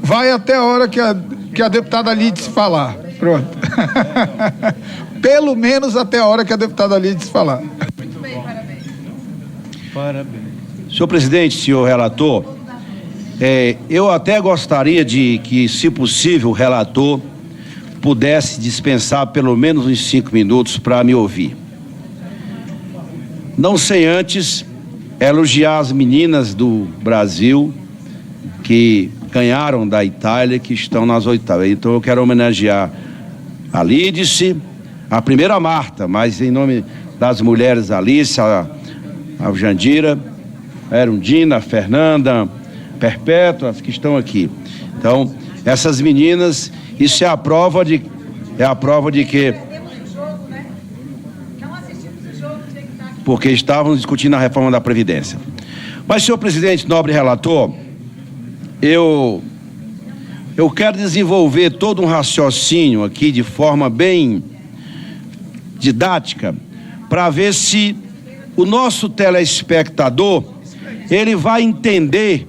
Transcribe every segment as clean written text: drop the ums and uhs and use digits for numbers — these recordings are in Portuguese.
Vai até a hora que a deputada Lídice falar. Pronto. Pelo menos até a hora que a deputada Lídice falar. Muito bem, parabéns. Parabéns. Senhor presidente, senhor relator, eu até gostaria de que, se possível, o relator pudesse dispensar pelo menos uns 5 minutos para me ouvir. Não sei antes elogiar as meninas do Brasil que ganharam da Itália, que estão nas oitavas. Então eu quero homenagear a Lídice, a primeira Marta, mas em nome das mulheres Alice, a Jandira, a Erundina, a Fernanda, Perpétua, as que estão aqui. Então, essas meninas, isso é a prova de que... Porque estávamos discutindo a reforma da Previdência. Mas, senhor presidente, nobre relator, eu quero desenvolver todo um raciocínio aqui de forma bem didática, para ver se o nosso telespectador, ele vai entender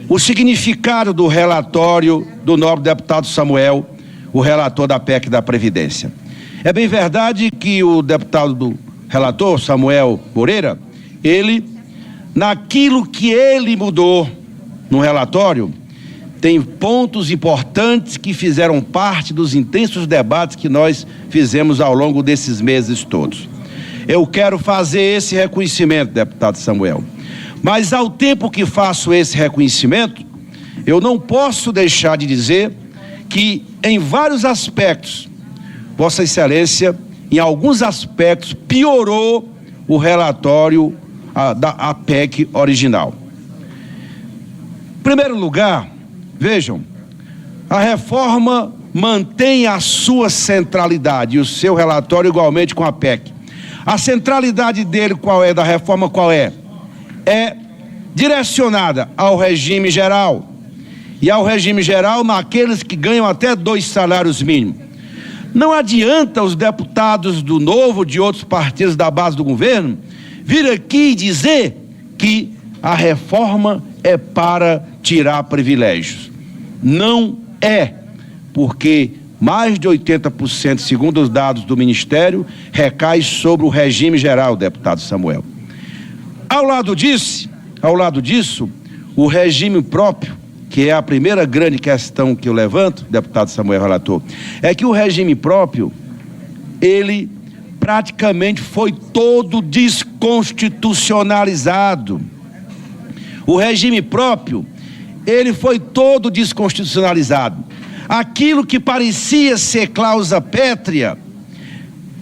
o significado do relatório do nobre deputado Samuel, o relator da PEC da Previdência. É bem verdade que o deputado relator Samuel Moreira, ele, naquilo que ele mudou no relatório, tem pontos importantes que fizeram parte dos intensos debates que nós fizemos ao longo desses meses todos. Eu quero fazer esse reconhecimento, deputado Samuel. Mas ao tempo que faço esse reconhecimento, eu não posso deixar de dizer que, em vários aspectos, Vossa Excelência, em alguns aspectos, piorou o relatório da PEC original. Em primeiro lugar, vejam, a reforma mantém a sua centralidade, e o seu relatório igualmente com a PEC. A centralidade dele, qual é, da reforma, qual é? É direcionada ao regime geral, e ao regime geral naqueles que ganham até 2 salários mínimos. Não adianta os deputados do Novo, de outros partidos da base do governo, vir aqui e dizer que a reforma é para tirar privilégios. Não é, porque mais de 80%, segundo os dados do Ministério, recai sobre o regime geral, deputado Samuel. Ao lado disso, o regime próprio, que é a primeira grande questão que eu levanto, deputado Samuel relator, é que o regime próprio, ele praticamente foi todo desconstitucionalizado. O regime próprio, ele foi todo desconstitucionalizado. Aquilo que parecia ser cláusula pétrea,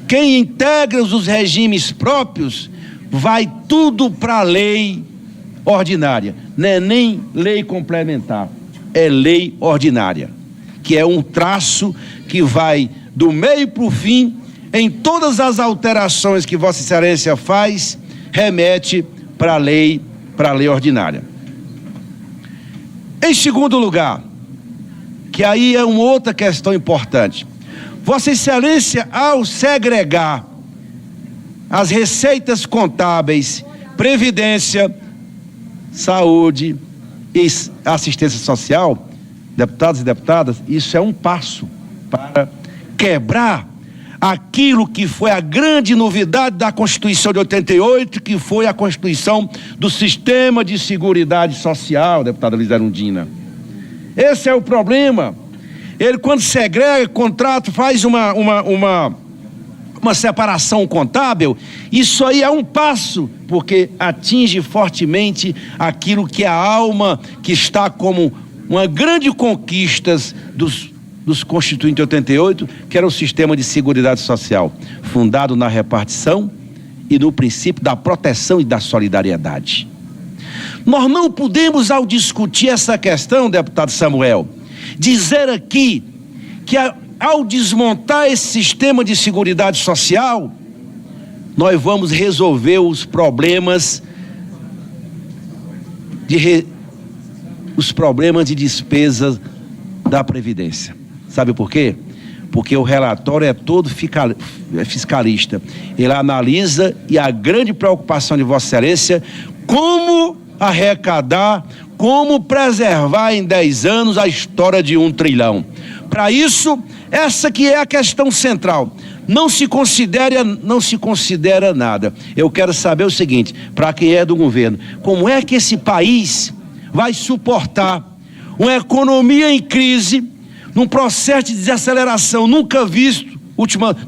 quem integra os regimes próprios, vai tudo para a lei ordinária. Não é nem lei complementar, é lei ordinária, que é um traço que vai do meio para o fim. Em todas as alterações que Vossa Excelência faz, remete para a lei ordinária. Em segundo lugar, que aí é uma outra questão importante, Vossa Excelência, ao segregar as receitas contábeis, previdência, saúde e assistência social, deputados e deputadas, isso é um passo para quebrar aquilo que foi a grande novidade da Constituição de 88, que foi a Constituição do Sistema de Seguridade Social, deputada Luiz Erundina. Esse é o problema. Ele, quando segrega contrato, faz uma separação contábil, isso aí é um passo, porque atinge fortemente aquilo que é a alma, que está como uma grande conquista dos Constituintes de 88, que era o sistema de seguridade social, fundado na repartição e no princípio da proteção e da solidariedade. Nós não podemos, ao discutir essa questão, deputado Samuel, dizer aqui que ao desmontar esse sistema de seguridade social, nós vamos resolver os problemas de despesa da Previdência. Sabe por quê? Porque o relatório é todo fiscalista. Ele analisa, e a grande preocupação de Vossa Excelência, como arrecadar, como preservar em 10 anos a história de 1 trilhão. Para isso, essa que é a questão central. Não se considera nada. Eu quero saber o seguinte, para quem é do governo, como é que esse país vai suportar uma economia em crise, num processo de desaceleração nunca visto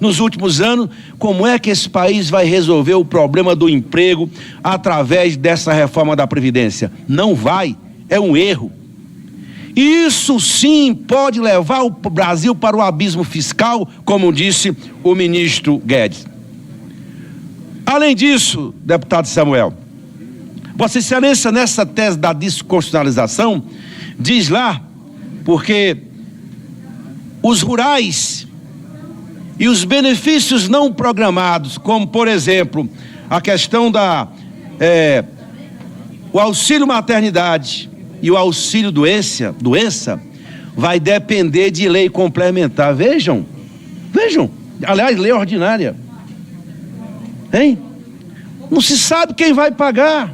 nos últimos anos? Como é que esse país vai resolver o problema do emprego através dessa reforma da Previdência? Não vai, é um erro. Isso sim pode levar o Brasil para o abismo fiscal, como disse o ministro Guedes. Além disso, deputado Samuel, Vossa Excelência, nessa tese da desconstitucionalização, diz lá, porque os rurais e os benefícios não programados, como por exemplo, a questão o auxílio maternidade e o auxílio doença, vai depender de lei complementar. Vejam, aliás, lei ordinária, hein? Não se sabe quem vai pagar.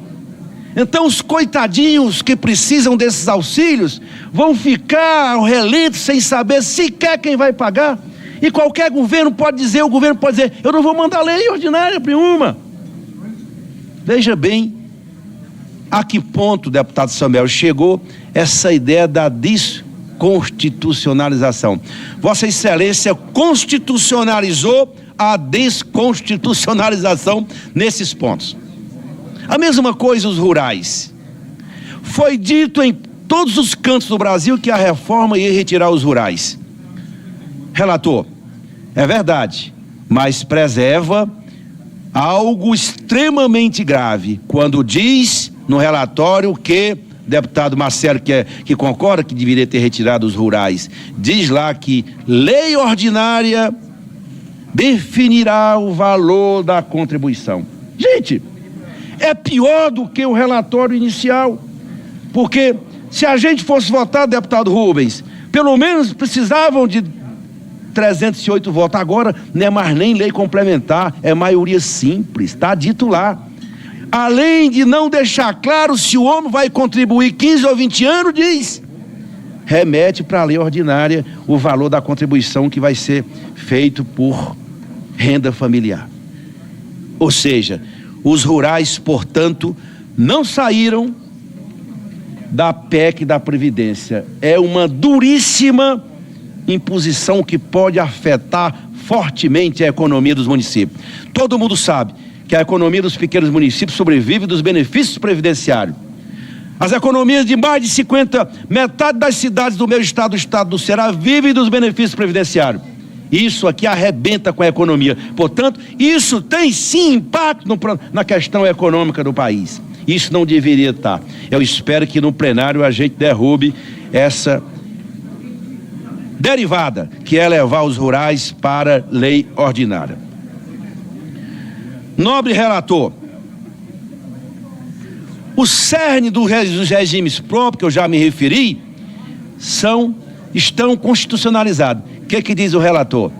Então os coitadinhos que precisam desses auxílios vão ficar ao relento sem saber sequer quem vai pagar. E qualquer governo pode dizer, eu não vou mandar lei ordinária nenhuma. Veja bem a que ponto, deputado Samuel, chegou essa ideia da desconstitucionalização. Vossa Excelência constitucionalizou a desconstitucionalização nesses pontos. A mesma coisa os rurais. Foi dito em todos os cantos do Brasil que a reforma ia retirar os rurais. Relator, é verdade, mas preserva algo extremamente grave quando diz no relatório que, deputado Marcelo, que concorda que deveria ter retirado os rurais, diz lá que lei ordinária definirá o valor da contribuição. Gente, é pior do que o relatório inicial, porque se a gente fosse votar, deputado Rubens, pelo menos precisavam de 308 votos. Agora não é mais nem lei complementar, é maioria simples, está dito lá. Além de não deixar claro se o homem vai contribuir 15 ou 20 anos, diz, remete para a lei ordinária o valor da contribuição que vai ser feito por renda familiar. Ou seja, os rurais, portanto, não saíram da PEC da Previdência. É uma duríssima imposição que pode afetar fortemente a economia dos municípios. Todo mundo sabe que a economia dos pequenos municípios sobrevive dos benefícios previdenciários. As economias de mais de metade das cidades do meu estado, do estado do Ceará, vivem dos benefícios previdenciários. Isso aqui arrebenta com a economia. Portanto, isso tem sim impacto na questão econômica do país. Isso não deveria estar. Eu espero que no plenário a gente derrube essa derivada, que é levar os rurais para lei ordinária. Nobre relator, o cerne dos regimes próprios, que eu já me referi, estão constitucionalizados. O que diz o relator?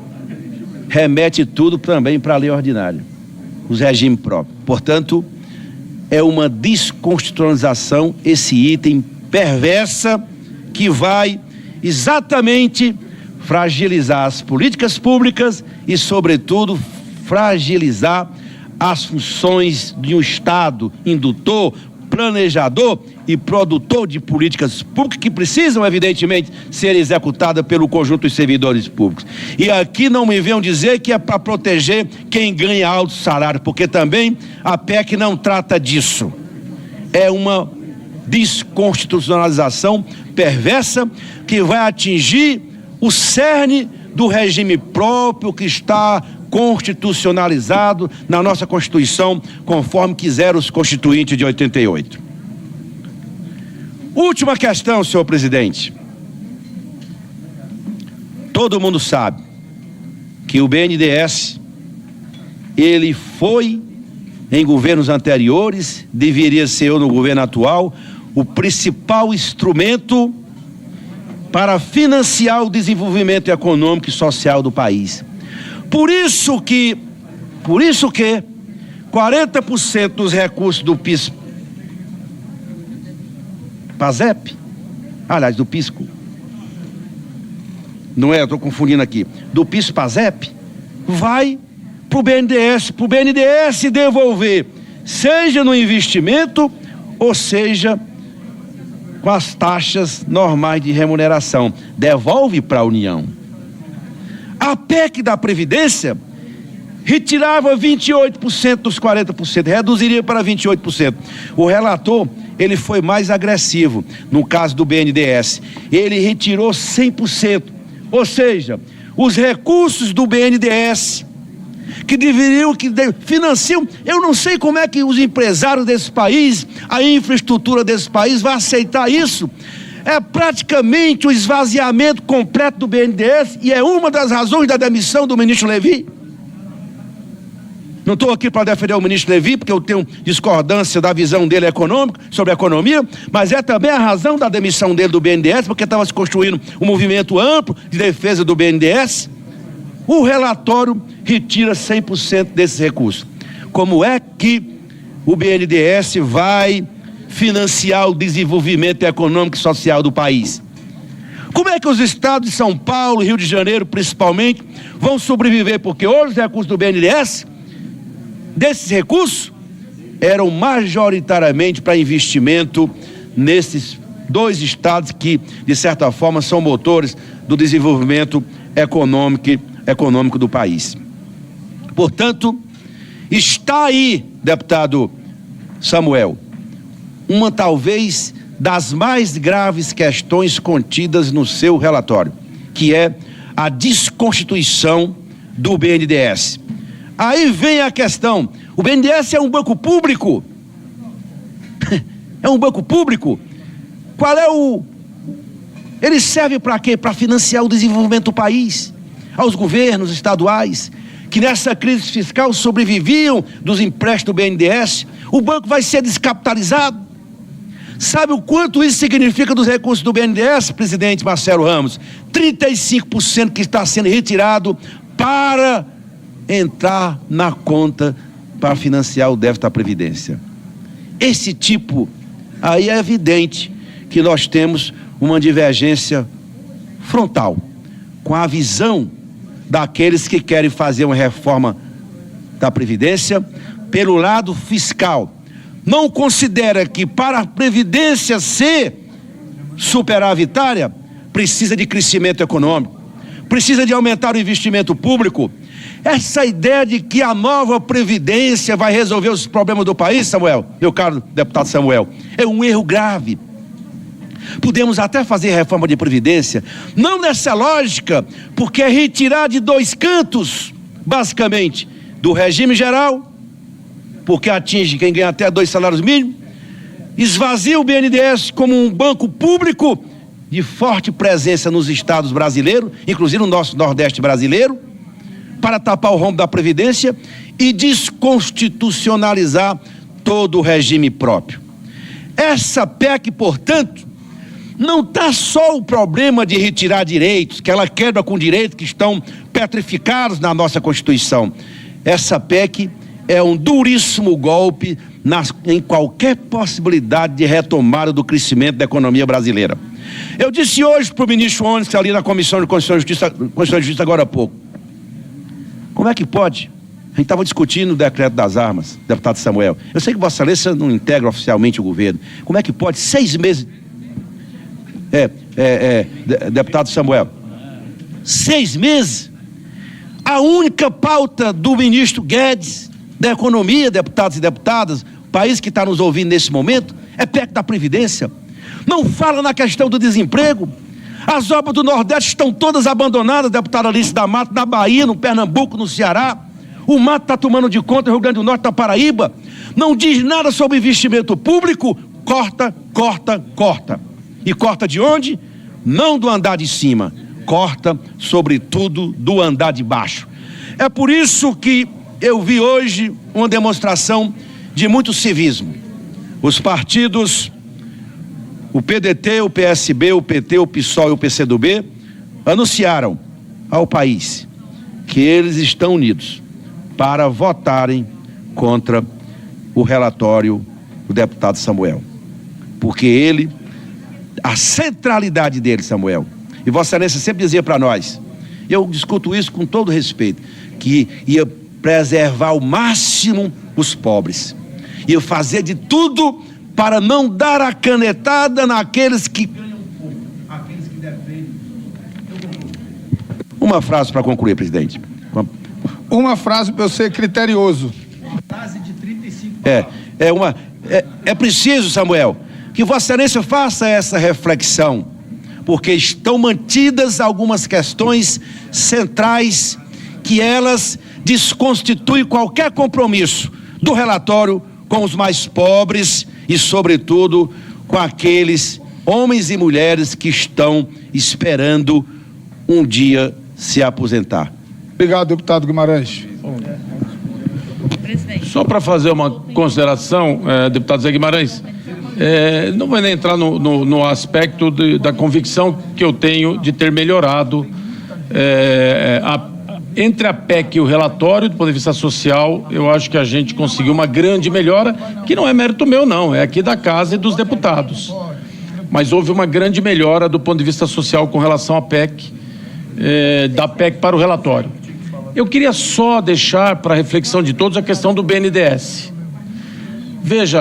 Remete tudo também para a lei ordinária, os regimes próprios. Portanto, é uma desconstitucionalização, esse item perversa, que vai exatamente fragilizar as políticas públicas e, sobretudo, fragilizar as funções de um Estado indutor, planejador e produtor de políticas públicas que precisam, evidentemente, ser executadas pelo conjunto dos servidores públicos. E aqui não me venham dizer que é para proteger quem ganha alto salário, porque também a PEC não trata disso. É uma desconstitucionalização perversa que vai atingir o cerne do regime próprio que está constitucionalizado na nossa Constituição, conforme quiseram os constituintes de 88. Última questão, senhor presidente. Todo mundo sabe que o BNDES, ele foi, em governos anteriores, deveria ser no governo atual, o principal instrumento para financiar o desenvolvimento econômico e social do país. Por isso que 40% dos recursos do PIS PASEP, aliás, do Pisco, não é, eu estou confundindo aqui, do PIS/PASEP, vai para o BNDES devolver, seja no investimento, ou seja, com as taxas normais de remuneração, devolve para a União. A PEC da Previdência retirava 28% dos 40%, reduziria para 28%. O relator, ele foi mais agressivo no caso do BNDES. Ele retirou 100%, ou seja, os recursos do BNDES que financiam, eu não sei como é que os empresários desse país, a infraestrutura desse país vai aceitar isso. É praticamente o esvaziamento completo do BNDES e é uma das razões da demissão do ministro Levi. Não estou aqui para defender o ministro Levi, porque eu tenho discordância da visão dele econômica, sobre a economia, mas é também a razão da demissão dele do BNDES, porque estava se construindo um movimento amplo de defesa do BNDES. O relatório retira 100% desses recursos. Como é que o BNDES vai financiar o desenvolvimento econômico e social do país? Como é que os estados de São Paulo, Rio de Janeiro principalmente, vão sobreviver? Porque hoje os recursos do BNDES, desses recursos, eram majoritariamente para investimento nesses dois estados que, de certa forma, são motores do desenvolvimento econômico do país. Portanto, está aí, deputado Samuel, uma talvez das mais graves questões contidas no seu relatório, que é a desconstituição do BNDES. Aí vem a questão, o BNDES é um banco público? É um banco público? Qual é ele serve para quê? Para financiar o desenvolvimento do país, aos governos estaduais, que nessa crise fiscal sobreviviam dos empréstimos do BNDES. O banco vai ser descapitalizado. Sabe o quanto isso significa dos recursos do BNDES, presidente Marcelo Ramos? 35% que está sendo retirado para entrar na conta para financiar o déficit da Previdência. Esse tipo, aí é evidente que nós temos uma divergência frontal com a visão daqueles que querem fazer uma reforma da Previdência pelo lado fiscal. Não considera que para a Previdência ser superavitária, precisa de crescimento econômico, precisa de aumentar o investimento público. Essa ideia de que a nova Previdência vai resolver os problemas do país, Samuel, meu caro deputado Samuel, é um erro grave. Podemos até fazer reforma de Previdência, não nessa lógica, porque é retirar de dois cantos, basicamente, do regime geral, porque atinge quem ganha até 2 salários mínimos, esvazia o BNDES como um banco público de forte presença nos estados brasileiros, inclusive no nosso Nordeste brasileiro, para tapar o rombo da Previdência e desconstitucionalizar todo o regime próprio. Essa PEC, portanto, não está só o problema de retirar direitos, que ela quebra com direitos que estão petrificados na nossa Constituição. Essa PEC é um duríssimo golpe em qualquer possibilidade de retomada do crescimento da economia brasileira. Eu disse hoje para o ministro Onix, ali na Comissão de Constituição e Justiça agora há pouco, como é que pode? A gente estava discutindo o decreto das armas, deputado Samuel. Eu sei que Vossa Excelência não integra oficialmente o governo. Como é que pode? 6 meses... deputado Samuel, 6 meses, a única pauta do ministro Guedes, da economia, deputados e deputadas, o país que está nos ouvindo nesse momento, é PEC da Previdência. Não fala na questão do desemprego. As obras do Nordeste estão todas abandonadas, deputada Alice da Mata, na Bahia, no Pernambuco, no Ceará. O mato está tomando de conta no Rio Grande do Norte, na Paraíba. Não diz nada sobre investimento público. Corta, corta, corta. E corta de onde? Não do andar de cima, corta, sobretudo, do andar de baixo. É por isso que eu vi hoje uma demonstração de muito civismo. Os partidos, o PDT, o PSB, o PT, o PSOL e o PCdoB, anunciaram ao país que eles estão unidos para votarem contra o relatório do deputado Samuel. Porque ele a centralidade dele, Samuel. E Vossa Excelência sempre dizia para nós, eu discuto isso com todo respeito, que ia preservar ao máximo os pobres, ia fazer de tudo para não dar a canetada naqueles que ganham pouco, aqueles que defendem. Uma frase para concluir, presidente. Uma frase para eu ser criterioso. Frase de 35 palavras. É preciso, Samuel, que Vossa Excelência faça essa reflexão, porque estão mantidas algumas questões centrais que elas desconstituem qualquer compromisso do relatório com os mais pobres e, sobretudo, com aqueles homens e mulheres que estão esperando um dia se aposentar. Obrigado, deputado Guimarães. Só para fazer uma consideração, deputado Zé Guimarães, não vou nem entrar no aspecto da convicção que eu tenho de ter melhorado entre a PEC e o relatório, do ponto de vista social. Eu acho que a gente conseguiu uma grande melhora, que não é mérito meu não, é aqui da casa e dos deputados. Mas houve uma grande melhora do ponto de vista social com relação à PEC, da PEC para o relatório. Eu queria só deixar para a reflexão de todos a questão do BNDES. Veja,